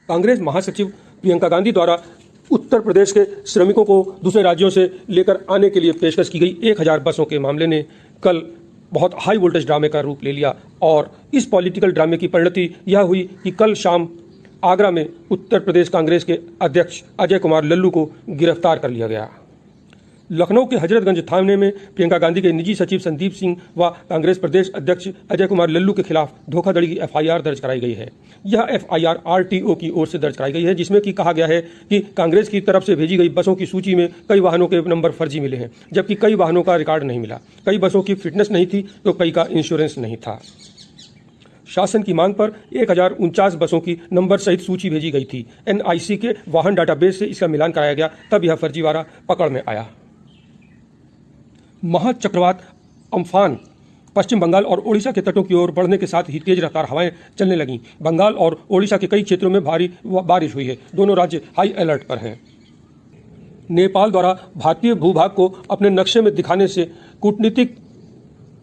कांग्रेस महासचिव प्रियंका गांधी द्वारा उत्तर प्रदेश के श्रमिकों को दूसरे राज्यों से लेकर आने के लिए पेशकश की गई 1000 बसों के मामले ने कल बहुत हाई वोल्टेज ड्रामे का रूप ले लिया और इस पॉलिटिकल ड्रामे की परिणति यह हुई कि कल शाम आगरा में उत्तर प्रदेश कांग्रेस के अध्यक्ष अजय कुमार लल्लू को गिरफ्तार कर लिया गया। लखनऊ के हजरतगंज थाने में प्रियंका गांधी के निजी सचिव संदीप सिंह व कांग्रेस प्रदेश अध्यक्ष अजय कुमार लल्लू के खिलाफ धोखाधड़ी की एफआईआर दर्ज कराई गई है। यह एफआईआर आरटीओ की ओर से दर्ज कराई गई है, जिसमें कि कहा गया है कि कांग्रेस की तरफ से भेजी गई बसों की सूची में कई वाहनों के नंबर फर्जी मिले हैं, जबकि कई वाहनों का रिकॉर्ड नहीं मिला। कई बसों की फिटनेस नहीं थी तो कई का इंश्योरेंस नहीं था। शासन की मांग पर 1049 बसों की नंबर सहित सूची भेजी गई थी। एनआईसी के वाहन डाटाबेस से इसका मिलान कराया गया, तब यह फर्जीवाड़ा पकड़ में आया। महा-चक्रवात अम्फान पश्चिम बंगाल और ओडिशा के तटों की ओर बढ़ने के साथ ही तेज रफ्तार हवाएं चलने लगीं। बंगाल और ओडिशा के कई क्षेत्रों में भारी बारिश हुई है। दोनों राज्य हाई अलर्ट पर हैं। नेपाल द्वारा भारतीय भूभाग को अपने नक्शे में दिखाने से कूटनीतिक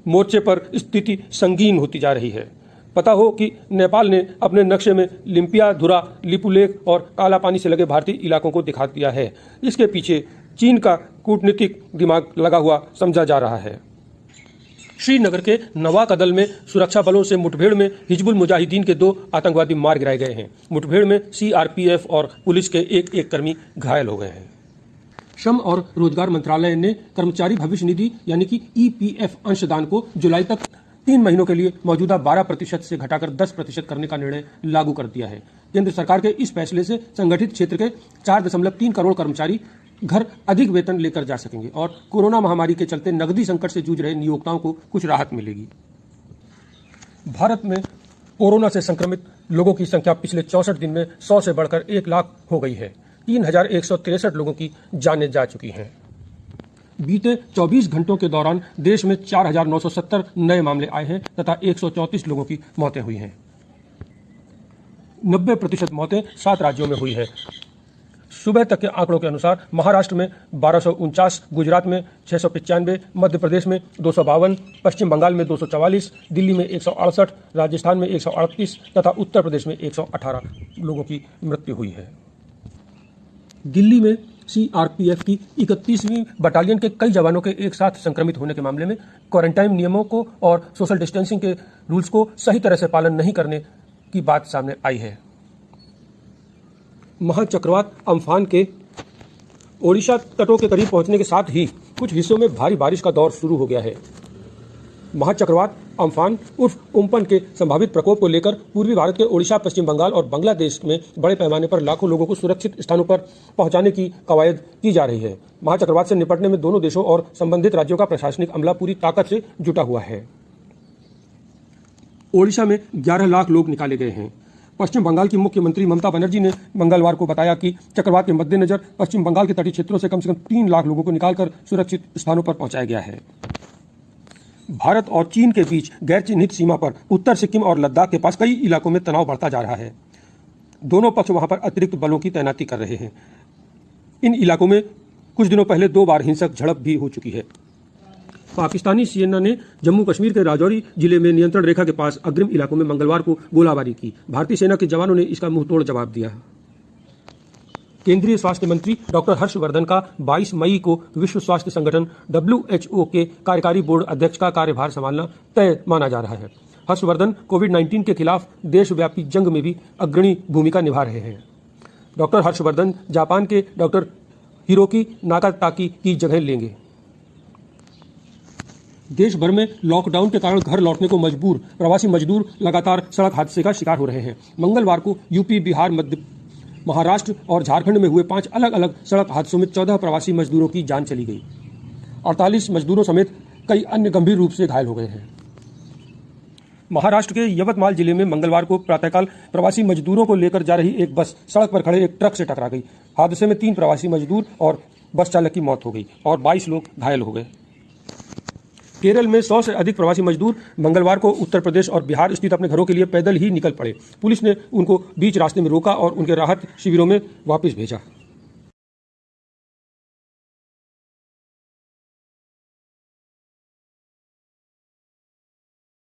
मोर्चे पर स्थिति संगीन होती जा रही है। पता हो कि नेपाल ने अपने नक्शे में लिम्पियाधुरा, लिपुलेख और काला पानी से लगे भारतीय इलाकों को दिखा दिया है। इसके पीछे चीन का कूटनीतिक दिमाग लगा हुआ समझा जा रहा है। श्रीनगर के नवाकदल में सुरक्षा बलों से मुठभेड़ में हिजबुल मुजाहिदीन के 2 आतंकवादी मार गिराए गए हैं। मुठभेड़ में सीआरपीएफ और पुलिस के एक कर्मी घायल हो गए हैं। श्रम और रोजगार मंत्रालय ने कर्मचारी भविष्य निधि यानी कि ईपीएफ अंशदान को जुलाई तक 3 महीनों के लिए मौजूदा 12% से घटाकर 10% करने का निर्णय लागू कर दिया है। केंद्र सरकार के इस फैसले से संगठित क्षेत्र के 4.3 करोड़ कर्मचारी घर अधिक वेतन लेकर जा सकेंगे और कोरोना महामारी के चलते नकदी संकट से जूझ रहे नियोक्ताओं को कुछ राहत मिलेगी। भारत में कोरोना से संक्रमित लोगों की संख्या पिछले 64 दिन में 100 से बढ़कर 1 लाख हो गई है। 3163 लोगों की जानें जा चुकी हैं। बीते 24 घंटों के दौरान देश में 4970 नए मामले आए हैं तथा 134 लोगों की मौतें हुई हैं। 90% मौतें 7 राज्यों में हुई है। सुबह तक के आंकड़ों के अनुसार महाराष्ट्र में 1249, गुजरात में 695, मध्य प्रदेश में 252, पश्चिम बंगाल में 244, दिल्ली में 168, राजस्थान में 138 तथा उत्तर प्रदेश में 118 लोगों की मृत्यु हुई है। दिल्ली में सीआरपीएफ की 31वीं बटालियन के कई जवानों के एक साथ संक्रमित होने के मामले में क्वारंटाइन नियमों को और सोशल डिस्टेंसिंग के रूल्स को सही तरह से पालन नहीं करने की बात सामने आई है। महा-चक्रवात अम्फान के ओडिशा तटों के करीब पहुंचने के साथ ही कुछ हिस्सों में भारी बारिश का दौर शुरू हो गया है। महा-चक्रवात अम्फान उर्फ उम्पन के संभावित प्रकोप को लेकर पूर्वी भारत के ओडिशा, पश्चिम बंगाल और बांग्लादेश में बड़े पैमाने पर लाखों लोगों को सुरक्षित स्थानों पर पहुंचाने की कवायद की जा रही है। महा-चक्रवात से निपटने में दोनों देशों और संबंधित राज्यों का प्रशासनिक अमला पूरी ताकत से जुटा हुआ है। ओडिशा में 11 लाख लोग निकाले गए हैं। पश्चिम बंगाल की मुख्यमंत्री ममता बनर्जी ने मंगलवार को बताया कि चक्रवात के मद्देनजर पश्चिम बंगाल के तटीय क्षेत्रों से कम 3 लाख लोगों को निकालकर सुरक्षित स्थानों पर पहुंचाया गया है। भारत और चीन के बीच गैर चिन्हित सीमा पर उत्तर सिक्किम और लद्दाख के पास कई इलाकों में तनाव बढ़ता जा रहा है। दोनों पक्ष वहां पर अतिरिक्त बलों की तैनाती कर रहे हैं। इन इलाकों में कुछ दिनों पहले 2 बार हिंसक झड़प भी हो चुकी है। पाकिस्तानी सेना ने जम्मू कश्मीर के राजौरी जिले में नियंत्रण रेखा के पास अग्रिम इलाकों में मंगलवार को गोलाबारी की। भारतीय सेना के जवानों ने इसका मुंहतोड़ जवाब दिया। केंद्रीय स्वास्थ्य मंत्री डॉक्टर हर्षवर्धन का 22 मई को विश्व स्वास्थ्य संगठन WHO के कार्यकारी बोर्ड अध्यक्ष का कार्यभार संभालना तय माना जा रहा है। हर्षवर्धन कोविड-19 के खिलाफ देशव्यापी जंग में भी अग्रणी भूमिका निभा रहे हैं। डॉक्टर हर्षवर्धन जापान के डॉक्टर हिरोकी नाकाताकी की जगह लेंगे। देश भर में लॉकडाउन के कारण घर लौटने को मजबूर प्रवासी मजदूर लगातार सड़क हादसे का शिकार हो रहे हैं। मंगलवार को यूपी, बिहार, महाराष्ट्र और झारखंड में हुए 5 अलग अलग सड़क हादसों में 14 प्रवासी मजदूरों की जान चली गई। 48 मजदूरों समेत कई अन्य गंभीर रूप से घायल हो गए हैं। महाराष्ट्र के यवतमाल जिले में मंगलवार को प्रातःकाल प्रवासी मजदूरों को लेकर जा रही एक बस सड़क पर खड़े एक ट्रक से टकरा गई। हादसे में 3 प्रवासी मजदूर और बस चालक की मौत हो गई और 22 लोग घायल हो गए। केरल में 100 से अधिक प्रवासी मजदूर मंगलवार को उत्तर प्रदेश और बिहार स्थित अपने घरों के लिए पैदल ही निकल पड़े। पुलिस ने उनको बीच रास्ते में रोका और उनके राहत शिविरों में वापस भेजा।